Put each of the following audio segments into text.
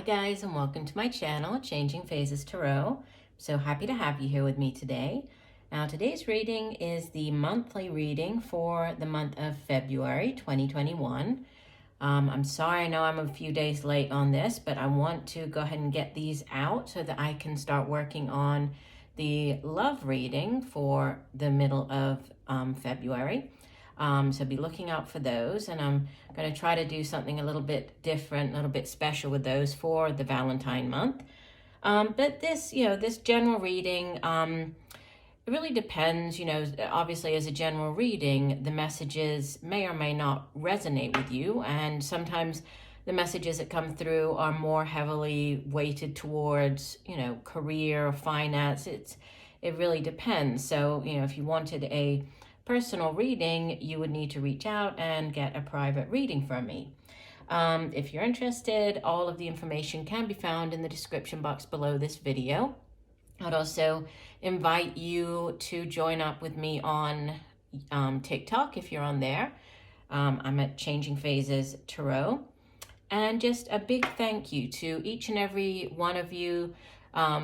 guys, and welcome to my channel, Changing Phases Tarot. So happy to have you here with me today. Now today's reading is the monthly reading for the month of February 2021. I'm sorry, I know I'm a few days late on this, but I want to go ahead and get these out so that I can start working on the love reading for the middle of February. So be looking out for those, and I'm going to try to do something a little bit different, a little bit special with those for the Valentine month. But this, this general reading, it really depends, obviously as a general reading, the messages may or may not resonate with you. And sometimes the messages that come through are more heavily weighted towards, career or finance. It really depends. So, if you wanted a personal reading, you would need to reach out and get a private reading from me. If you're interested, all of the information can be found in the description box below this video. I'd also invite you to join up with me on TikTok if you're on there. I'm at Changing Phases Tarot. And just a big thank you to each and every one of you,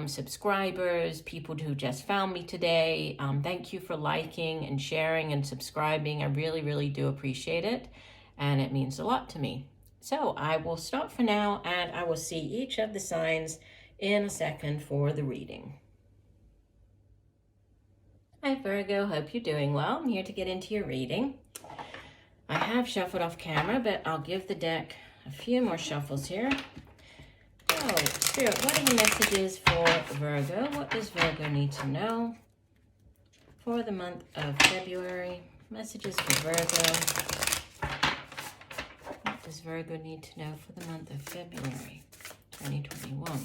subscribers, people who just found me today. Thank you for liking and sharing and subscribing. I really, really do appreciate it, and it means a lot to me. So I will stop for now, and I will see each of the signs in a second for the reading. Hi Virgo, hope you're doing well. I'm here to get into your reading. I have shuffled off camera, but I'll give the deck a few more shuffles here. Oh, Spirit, what are the messages for Virgo? What does Virgo need to know for the month of February? Messages for Virgo. What does Virgo need to know for the month of February 2021?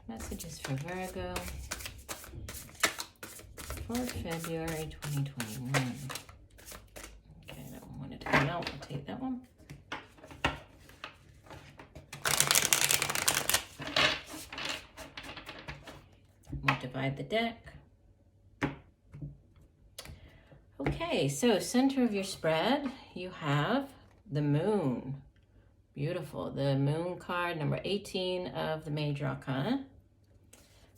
Messages for Virgo for February 2021. Okay, that one wanted to come out. I'll take that one. We'll divide the deck. Okay, so center of your spread, you have the Moon. Beautiful. The Moon card, number 18 of the Major Arcana.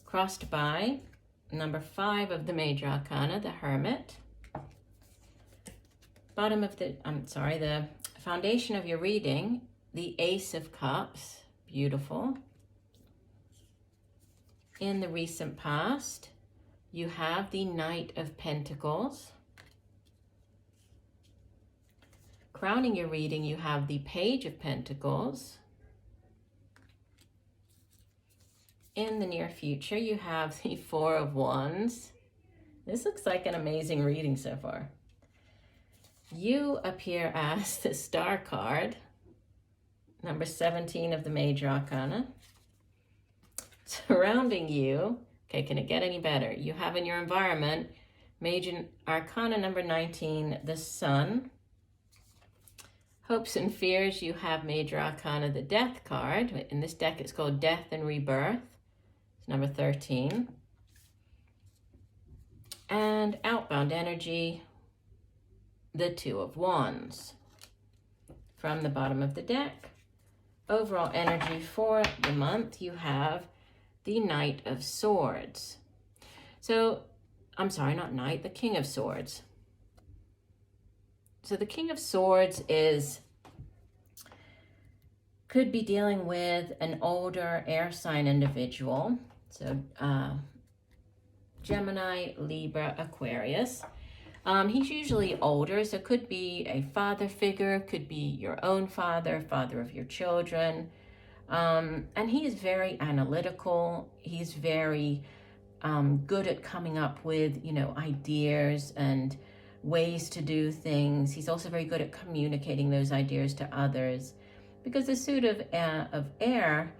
Crossed by number 5 of the Major Arcana, the Hermit. Bottom of the foundation of your reading, the Ace of Cups. Beautiful. In the recent past, you have the Knight of Pentacles. Crowning your reading, you have the Page of Pentacles. In the near future, you have the Four of Wands. This looks like an amazing reading so far. You appear as the Star card, number 17 of the Major Arcana. Surrounding you, okay, can it get any better? You have in your environment, Major Arcana number 19, the Sun. Hopes and fears, you have Major Arcana, the Death card. In this deck, it's called Death and Rebirth. Number 13. And outbound energy, the Two of Wands. From the bottom of the deck, overall energy for the month, you have the Knight of Swords. So, I'm sorry, not Knight, the King of Swords. So the King of Swords could be dealing with an older air sign individual. So Gemini, Libra, Aquarius. He's usually older, so it could be a father figure, could be your own father, father of your children. And he is very analytical. He's very good at coming up with, ideas and ways to do things. He's also very good at communicating those ideas to others. Because the suit of air,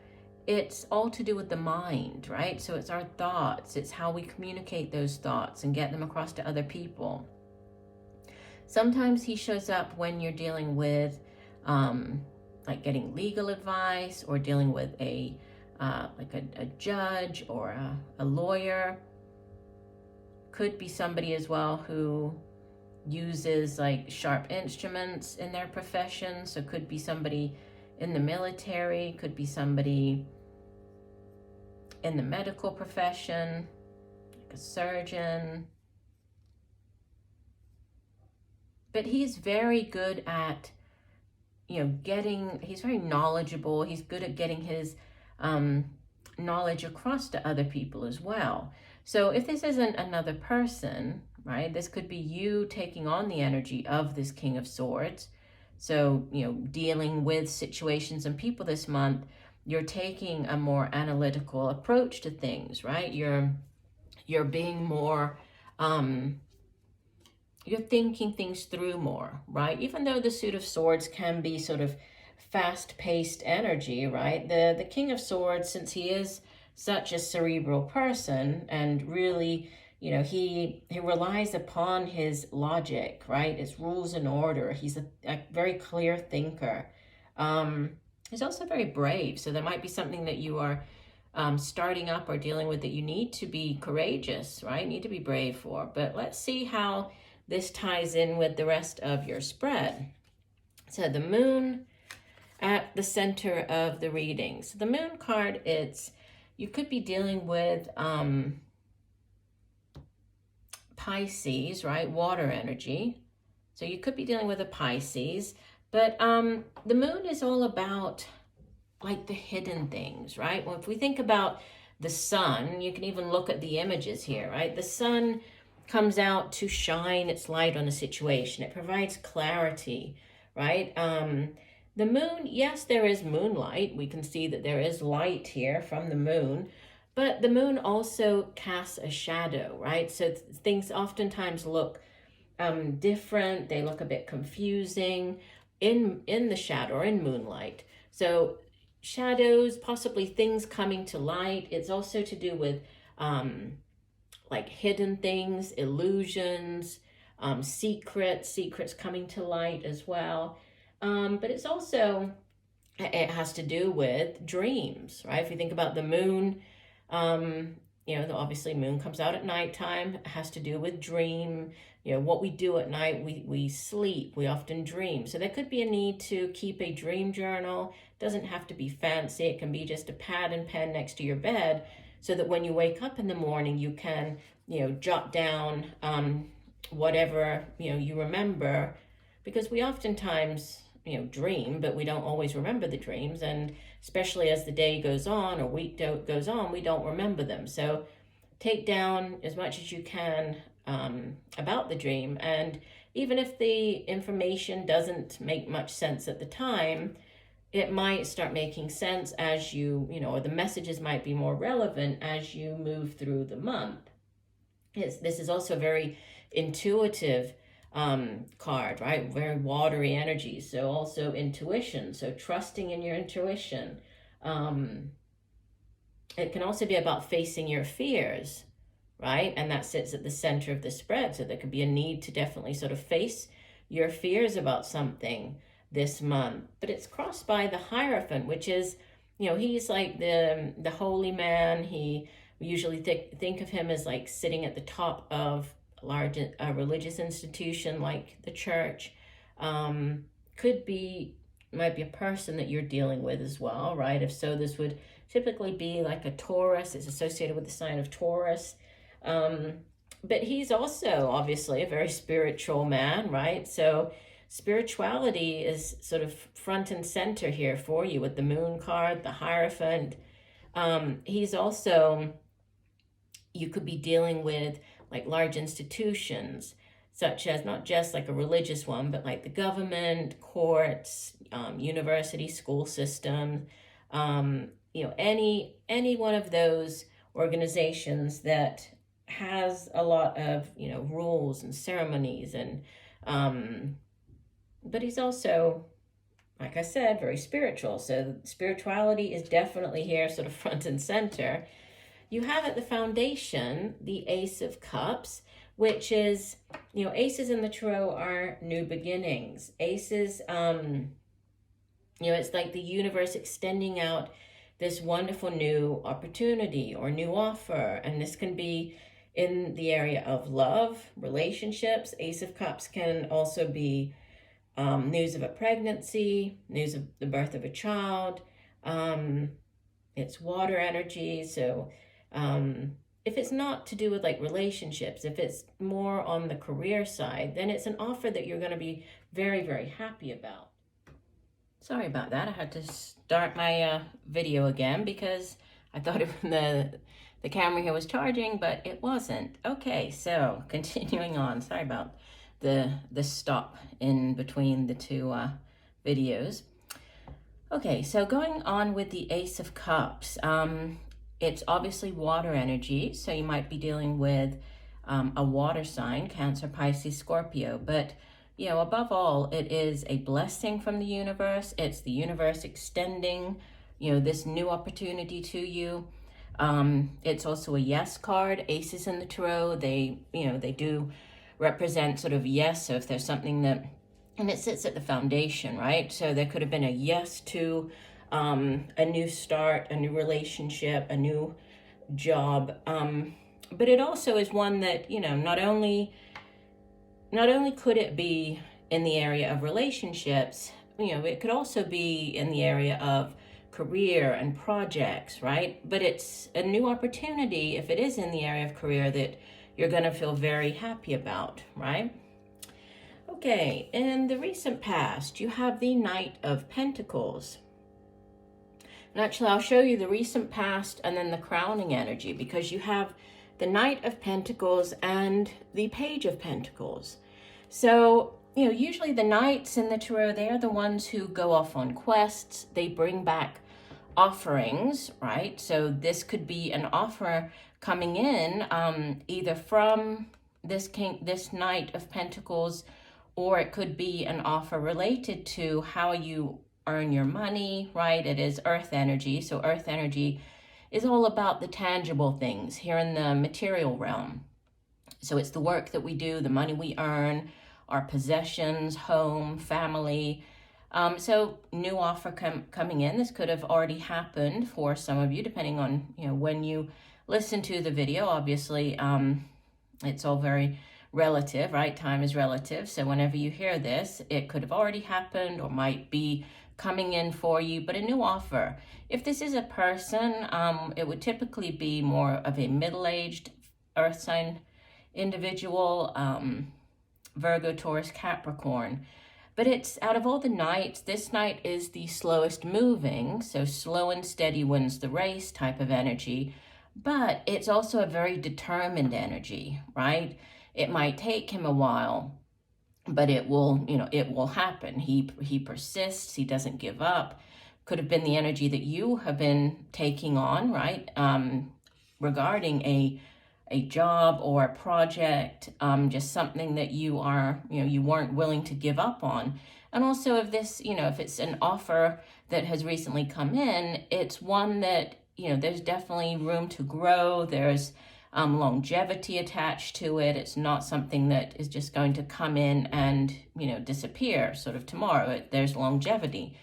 it's all to do with the mind, right? So it's our thoughts. It's how we communicate those thoughts and get them across to other people. Sometimes he shows up when you're dealing with, like getting legal advice or dealing with a judge or a lawyer. could be somebody as well who uses like sharp instruments in their profession. So could be somebody in the military, could be somebody in the medical profession, like a surgeon. But he's very good at, he's very knowledgeable. He's good at getting his knowledge across to other people as well. So if this isn't another person, right, this could be you taking on the energy of this King of Swords. So, dealing with situations and people this month, you're taking a more analytical approach to things, right? You're being more, you're thinking things through more, right? Even though the Suit of Swords can be sort of fast-paced energy, right? The King of Swords, since he is such a cerebral person and really, he relies upon his logic, right? His rules and order. He's a very clear thinker. He's also very brave. So there might be something that you are starting up or dealing with that you need to be courageous, right? Need to be brave for. But let's see how this ties in with the rest of your spread. So the moon at the center of the reading. So the moon card, you could be dealing with Pisces, right? Water energy. So you could be dealing with a Pisces, but the moon is all about like the hidden things, right? Well, if we think about the sun, you can even look at the images here, right? The sun comes out to shine its light on a situation. It provides clarity, right? The moon, yes, there is moonlight. We can see that there is light here from the moon, but the moon also casts a shadow, right? So things oftentimes look different. They look a bit confusing in the shadow or in moonlight. So shadows, possibly things coming to light. It's also to do with like hidden things, illusions, secrets coming to light as well. But it's also, it has to do with dreams, right? If you think about the moon, obviously moon comes out at nighttime. It has to do with dream. What we do at night, we sleep, we often dream. So there could be a need to keep a dream journal. It doesn't have to be fancy. It can be just a pad and pen next to your bed so that when you wake up in the morning, you can, jot down whatever, you remember, because we oftentimes, dream, but we don't always remember the dreams. And especially as the day goes on or week goes on, we don't remember them. So take down as much as you can about the dream. And even if the information doesn't make much sense at the time, it might start making sense as or the messages might be more relevant as you move through the month. This is also a very intuitive card, right? Very watery energy. So also intuition. So trusting in your intuition. It can also be about facing your fears, right? And that sits at the center of the spread. So there could be a need to definitely sort of face your fears about something this month. But it's crossed by the Hierophant, which is, he's like the holy man. We usually think of him as like sitting at the top of a large religious institution like the church. Might be a person that you're dealing with as well, right? If so, this would typically be like a Taurus. It's associated with the sign of Taurus. But he's also obviously a very spiritual man, right? So spirituality is sort of front and center here for you with the moon card, the Hierophant. He's also, you could be dealing with like large institutions, such as not just like a religious one, but like the government, courts, university, school system, any one of those organizations that has a lot of, rules and ceremonies. And but he's also, like I said, very spiritual. So spirituality is definitely here, sort of front and center. You have at the foundation the Ace of Cups, which is, aces in the tarot are new beginnings. Aces, it's like the universe extending out this wonderful new opportunity or new offer. And this can be in the area of love, relationships. Ace of Cups can also be news of a pregnancy, news of the birth of a child. It's water energy. So if it's not to do with like relationships, if it's more on the career side, then it's an offer that you're going to be very, very happy about. Sorry about that. I had to start my video again because I thought the camera here was charging, but it wasn't. Okay, so continuing on. Sorry about the stop in between the two videos. Okay, so going on with the Ace of Cups. It's obviously water energy, so you might be dealing with a water sign, Cancer, Pisces, Scorpio, but you know, above all, it is a blessing from the universe. It's the universe extending, you know, this new opportunity to you. It's also a yes card. Aces in the tarot, they, you know, they do represent sort of yes. So if there's something that, and it sits at the foundation, right? So there could have been a yes to a new start, a new relationship, a new job. But it also is one that, you know, not only could it be in the area of relationships, you know, it could also be in the area of career and projects, right? But it's a new opportunity, if it is in the area of career, that you're going to feel very happy about, right? Okay, in the recent past, you have the Knight of Pentacles. And actually, I'll show you the recent past and then the crowning energy, because you have the Knight of Pentacles and the Page of Pentacles. So, you know, usually the Knights in the tarot, they are the ones who go off on quests. They bring back offerings, right? So this could be an offer coming in either from this Knight of Pentacles, or it could be an offer related to how you earn your money, right? It is earth energy. So earth energy is all about the tangible things here in the material realm. So it's the work that we do, the money we earn, our possessions, home, family. So new offer coming in. This could have already happened for some of you, depending on, you know, when you listen to the video. Obviously, it's all very relative, right? Time is relative. So whenever you hear this, it could have already happened or might be coming in for you, but a new offer. If this is a person, it would typically be more of a middle-aged earth sign individual, Virgo, Taurus, Capricorn. But it's, out of all the Knights, this Knight is the slowest moving, so slow and steady wins the race type of energy, but it's also a very determined energy, right? It might take him a while, but it will, you know, it will happen. He persists, he doesn't give up. Could have been the energy that you have been taking on, right? Regarding a job or a project, just something that you are, you know, you weren't willing to give up on. And also if this, you know, if it's an offer that has recently come in, it's one that, you know, there's definitely room to grow. There's longevity attached to it. It's not something that is just going to come in and, you know, disappear sort of tomorrow. There's longevity.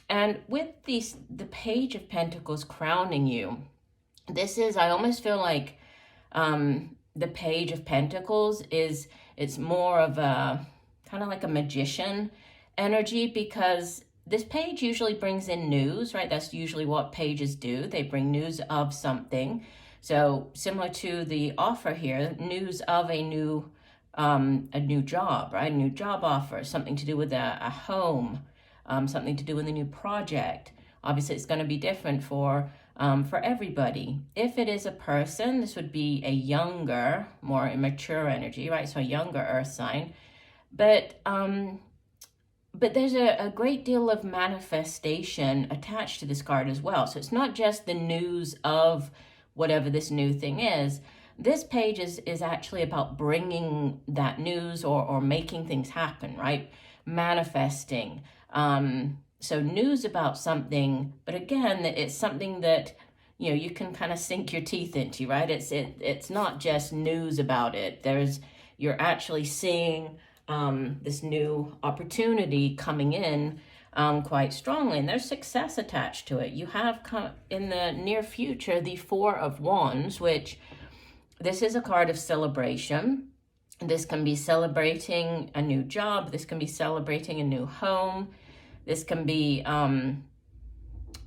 And with the Page of Pentacles crowning you, this is, I almost feel like the Page of Pentacles it's more of a kind of like a magician energy, because this page usually brings in news, right? That's usually what pages do. They bring news of something. So similar to the offer here, news of a new job, right? A new job offer, something to do with a home, something to do with a new project. Obviously, it's going to be different for everybody. If it is a person, this would be a younger, more immature energy, right? So a younger earth sign. But there's a great deal of manifestation attached to this card as well. So it's not just the news of whatever this new thing is. This page is actually about bringing that news or making things happen, right? Manifesting. So news about something, but again, it's something that, you know, you can kind of sink your teeth into, right? It's not just news about it. You're actually seeing this new opportunity coming in quite strongly, and there's success attached to it. You have in the near future the Four of Wands, which This is a card of celebration. This can be celebrating a new job. This can be celebrating a new home. This can be,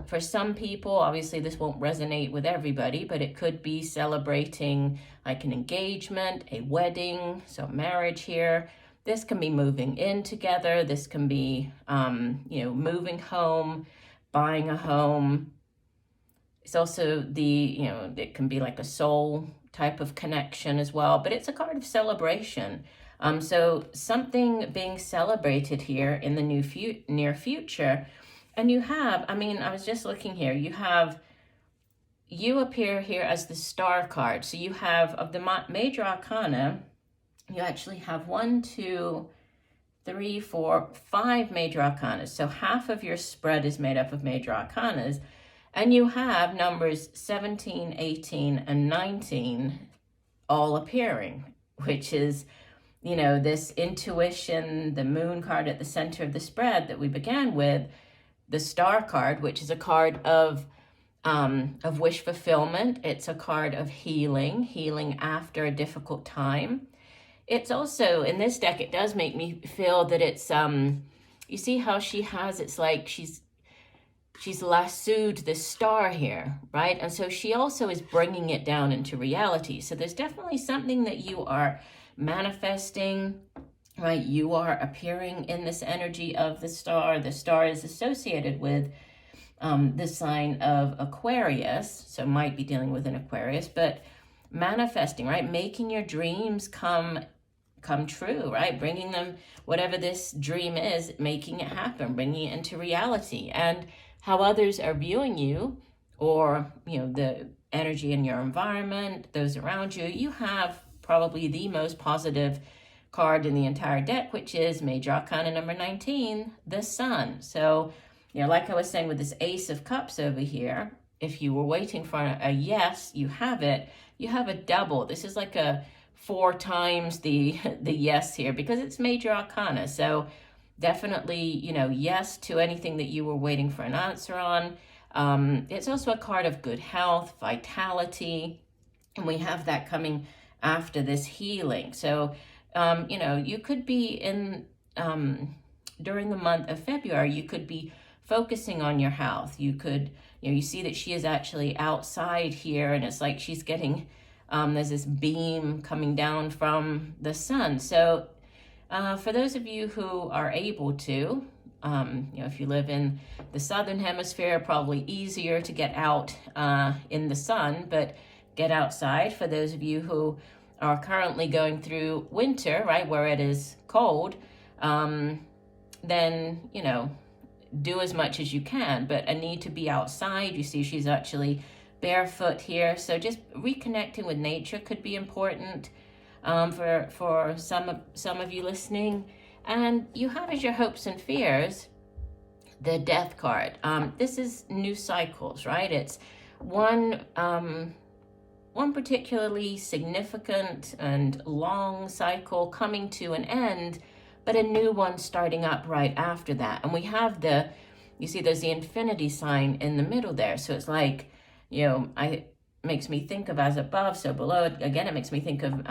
for some people, obviously this won't resonate with everybody, but it could be celebrating like an engagement, a wedding, so marriage here. This can be moving in together. This can be, moving home, buying a home. It's also it can be like a soul type of connection as well, but it's a card of celebration. So something being celebrated here in the near future. And you have, I was just looking here, you appear here as the Star card. So you have, of the major arcana, you actually have 1, 2, 3, 4, 5 major arcanas. So half of your spread is made up of major arcanas. And you have numbers 17, 18, and 19 all appearing, which is, this intuition, the moon card at the center of the spread that we began with, the Star card, which is a card of wish fulfillment. It's a card of healing after a difficult time. It's also, in this deck, it does make me feel that it's, you see how it's like she's lassoed the star here, right? And so she also is bringing it down into reality. So there's definitely something that you are manifesting, right? You are appearing in this energy of the star. The star is associated with the sign of Aquarius, so might be dealing with an Aquarius, but manifesting, right? Making your dreams come true, right? Bringing them, whatever this dream is, making it happen, bringing it into reality. And how others are viewing you, or, the energy in your environment, those around you, you have probably the most positive card in the entire deck, which is Major Arcana number 19, the Sun. So, like I was saying with this Ace of Cups over here, if you were waiting for a yes, you have it. You have a double. This is like a 4 times the yes here, because it's Major Arcana. So definitely, yes to anything that you were waiting for an answer on. It's also a card of good health, vitality, and we have that coming after this healing. So, you could be in, during the month of February, you could be focusing on your health. You could, you see that she is actually outside here, and it's like she's getting, there's this beam coming down from the sun. So for those of you who are able to, if you live in the southern hemisphere, probably easier to get out in the sun, but get outside. For those of you who are currently going through winter, right, where it is cold, then, do as much as you can, but a need to be outside. You see she's actually barefoot here. So just reconnecting with nature could be important for some of you listening. And you have as your hopes and fears the Death card. This is new cycles, right? It's one particularly significant and long cycle coming to an end, but a new one starting up right after that. And we have you see there's the infinity sign in the middle there. So it's like, makes me think of as above, so below. Again, it makes me think of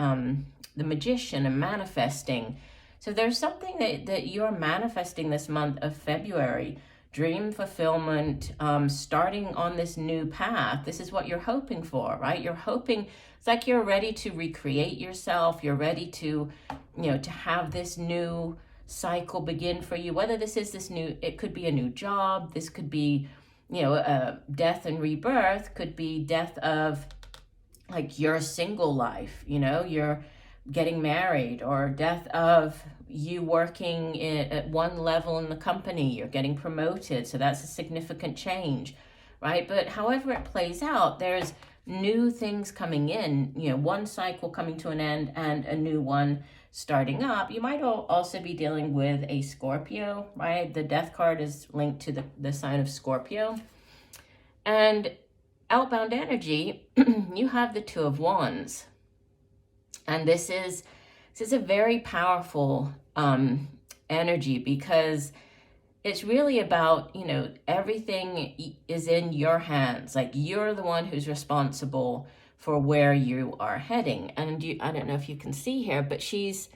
the magician and manifesting. So there's something that you're manifesting this month of February, dream fulfillment, starting on this new path. This is what you're hoping for, right? You're hoping, it's like you're ready to recreate yourself. You're ready to, to have this new cycle begin for you. Whether this is it could be a new job. This could be, death and rebirth. Could be death of like your single life, you're getting married, or death of you working at one level in the company, you're getting promoted, so that's a significant change, right? But however it plays out, there's new things coming in, one cycle coming to an end and a new one starting up. You might also be dealing with a Scorpio, right? The Death card is linked to the sign of Scorpio. And outbound energy, you have the Two of Wands. And this is a very powerful energy, because it's really about, everything is in your hands. Like, you're the one who's responsible for where you are heading. And I don't know if you can see here, but she's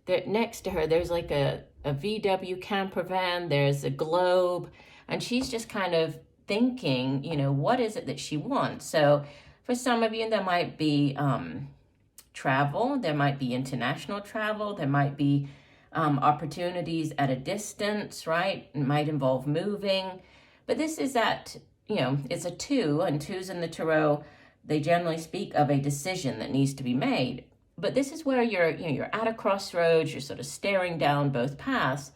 there next to her. There's like a VW camper van. There's a globe, and she's just kind of thinking, you know, what is it that she wants? So for some of you, there might be travel. There might be international travel. There might be opportunities at a distance, right? It might involve moving. But this is at, you know, it's a 2, and 2s in the tarot, they generally speak of a decision that needs to be made. But this is where you're, you know, you're at a crossroads, you're sort of staring down both paths,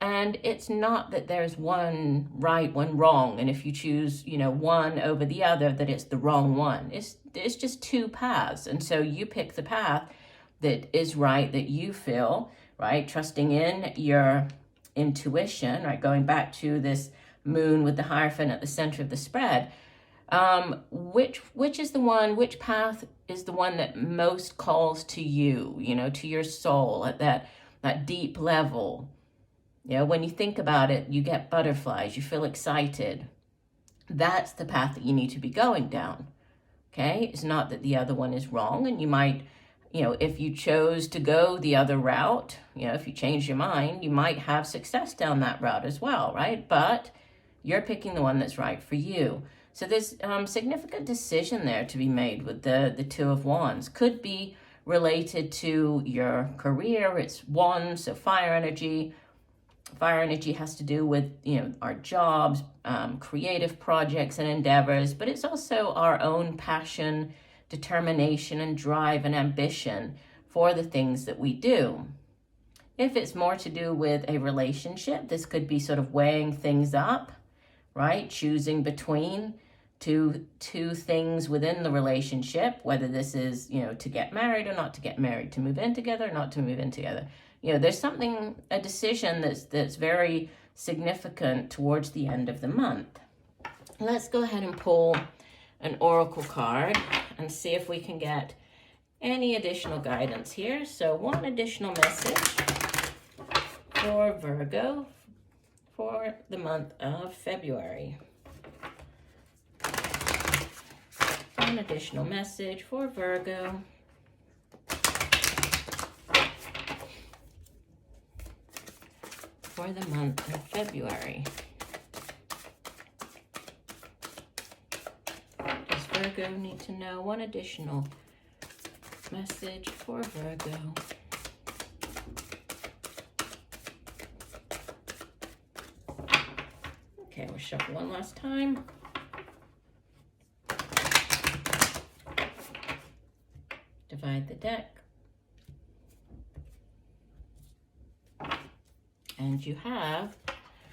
and it's not that there's one right, one wrong, and if you choose, you know, one over the other, that it's the wrong one. It's just 2 paths, and so you pick the path that is right, that you feel, right, trusting in your intuition, right, going back to this moon with the Hierophant at the center of the spread. Which is the one, which path is the one that most calls to you, you know, to your soul at that deep level? You know, when you think about it, you get butterflies, you feel excited. That's the path that you need to be going down, okay? It's not that the other one is wrong, and you might, you know, if you chose to go the other route, you know, if you change your mind, you might have success down that route as well, right? But you're picking the one that's right for you. So there's significant decision there to be made with the 2 of Wands. Could be related to your career. It's Wands, so fire energy. Fire energy has to do with, you know, our jobs, creative projects and endeavors, but it's also our own passion, determination, and drive and ambition for the things that we do. If it's more to do with a relationship, this could be sort of weighing things up, right? Choosing between two things within the relationship, whether this is, you know, to get married or not to get married, to move in together or not to move in together. You know, there's something, a decision that's very significant towards the end of the month. Let's go ahead and pull an oracle card and see if we can get any additional guidance here. So one additional message for Virgo for the month of February. One additional message for Virgo for the month of February. Does Virgo need to know? One additional message for Virgo. Okay, we'll shuffle one last time. Divide the deck. And you have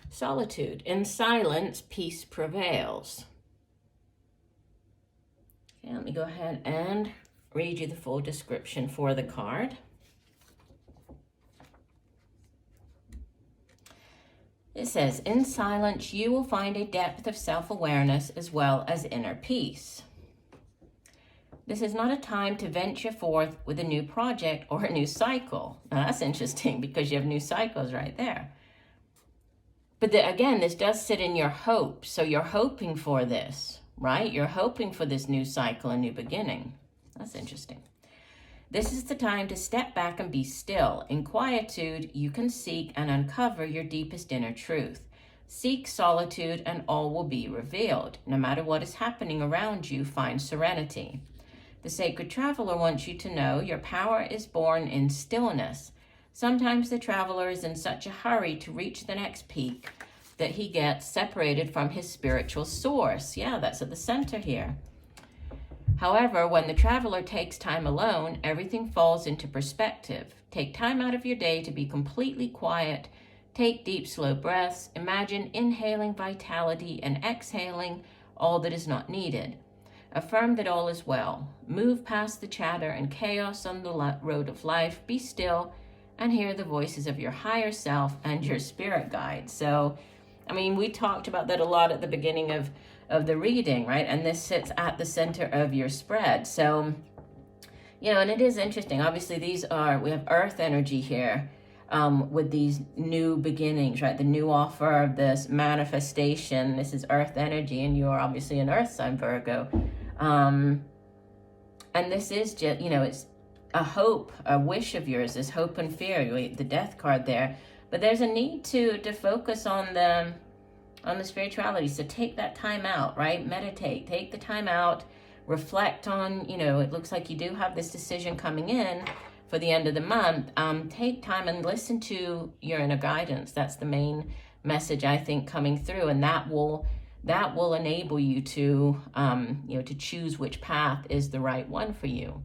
solitude. In silence, peace prevails. Okay, let me go ahead and read you the full description for the card. It says, in silence, you will find a depth of self-awareness as well as inner peace. This is not a time to venture forth with a new project or a new cycle. Now that's interesting because you have new cycles right there. But again, this does sit in your hope. So you're hoping for this, right? You're hoping for this new cycle, a new beginning. That's interesting. This is the time to step back and be still. In quietude, you can seek and uncover your deepest inner truth. Seek solitude and all will be revealed. No matter what is happening around you, find serenity. The sacred traveler wants you to know your power is born in stillness. Sometimes the traveler is in such a hurry to reach the next peak that he gets separated from his spiritual source. Yeah, that's at the center here. However, when the traveler takes time alone, everything falls into perspective. Take time out of your day to be completely quiet. Take deep, slow breaths. Imagine inhaling vitality and exhaling all that is not needed. Affirm that all is well. Move past the chatter and chaos on the road of life. Be still and hear the voices of your higher self and your spirit guide. So, I mean, we talked about that a lot at the beginning of the reading, right? And this sits at the center of your spread. So, you know, and it is interesting. Obviously, we have earth energy here with these new beginnings, right? The new offer of this manifestation. This is earth energy, and you are obviously an earth sign, Virgo. And this is just, it's a hope, a wish of yours, this hope and fear, the death card there. But there's a need to focus on the spirituality. So take that time out, right? Meditate, take the time out, reflect on, it looks like you do have this decision coming in for the end of the month. Take time and listen to your inner guidance. That's the main message, I think, coming through. And that will enable you to, to choose which path is the right one for you.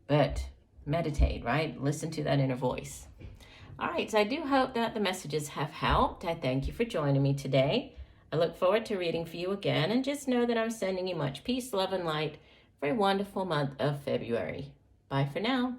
But meditate, right? Listen to that inner voice. All right, so I do hope that the messages have helped. I thank you for joining me today. I look forward to reading for you again, and just know that I'm sending you much peace, love, and light for a wonderful month of February. Bye for now.